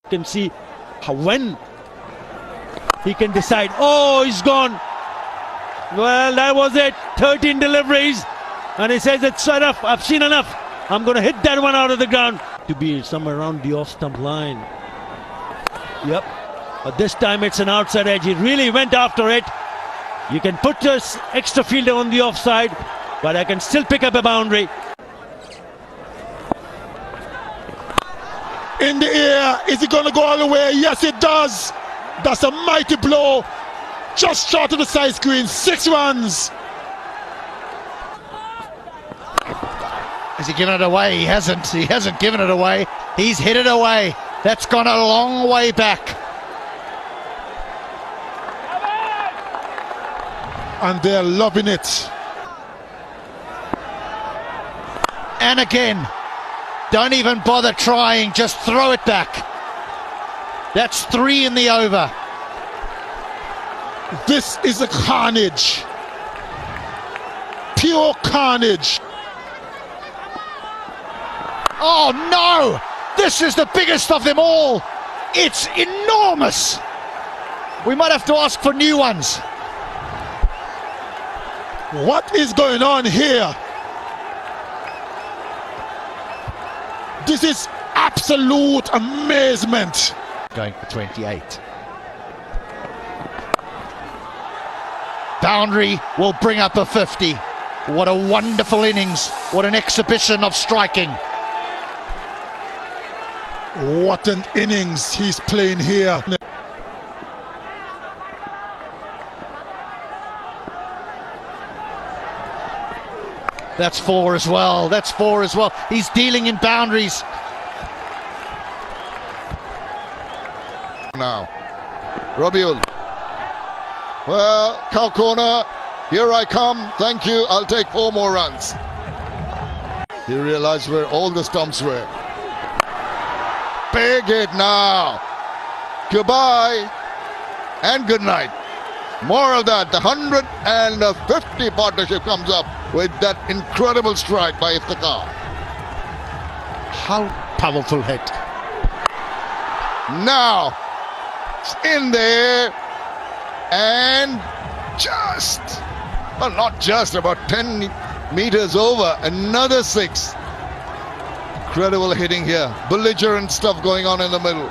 can see when he can decide. Oh, he's gone. Well, that was it. 13 deliveries. And he says, it's enough. I've seen enough. I'm going to hit that one out of the ground. To be somewhere around the off-stump line. Yep. But this time it's an outside edge. He really went after it. You can put this extra fielder on the offside, but I can still pick up a boundary. In the air, is it going to go all the way? Yes, it does. That's a mighty blow. Just short of the side screen. 6 runs. Has he given it away? He hasn't. He hasn't given it away. He's hit it away. That's gone a long way back. And they're loving it. And again, don't even bother trying, just throw it back. That's 3 in the over. This is a carnage. Pure carnage. Oh no! This is the biggest of them all. It's enormous. We might have to ask for new ones. What is going on here? This is absolute amazement. Going for 28. Boundary will bring up a 50. What a wonderful innings. What an exhibition of striking. What an innings he's playing here. That's 4 as well. That's 4 as well. He's dealing in boundaries. Now, Rabiul. Well, cow corner. Here I come. Thank you. I'll take 4 more runs. He realized where all the stumps were. Big hit now. Goodbye and good night. More of that. The 150 partnership comes up with that incredible strike by Iftikhar. How powerful hit. Now, it's in there and just, well, not just, about 10 meters over, another 6. Incredible hitting here. Belligerent stuff going on in the middle.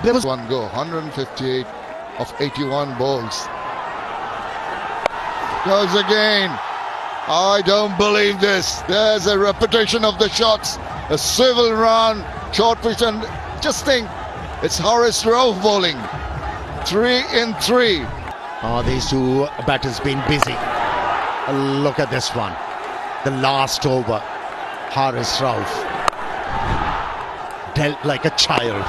There was one go, 158 of 81 balls. Goes again. I don't believe this. There's a repetition of the shots. A civil run, short pitch, and just think, it's Horace Rauf bowling. 3 in 3. Oh, these two batters been busy. Look at this one. The last over. Horace Rauf dealt like a child.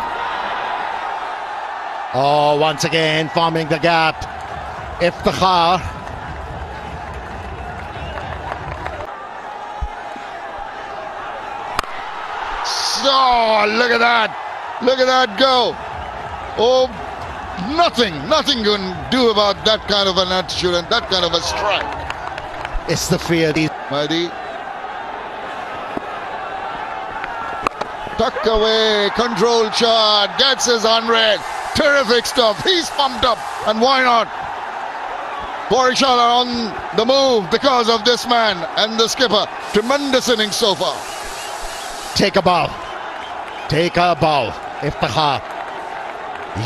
Oh, once again forming the gap. Iftikhar. So, look at that. Look at that go. Oh, nothing can do about that kind of an attitude and that kind of a strike. It's the fear. Mahdi. Tuck away, control shot, gets his 100. Terrific stuff. He's pumped up, and why not? Borishala on the move because of this man and the skipper. Tremendous innings so far. Take a bow. Take a bow. Iftikhar,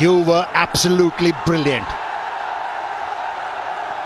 you were absolutely brilliant.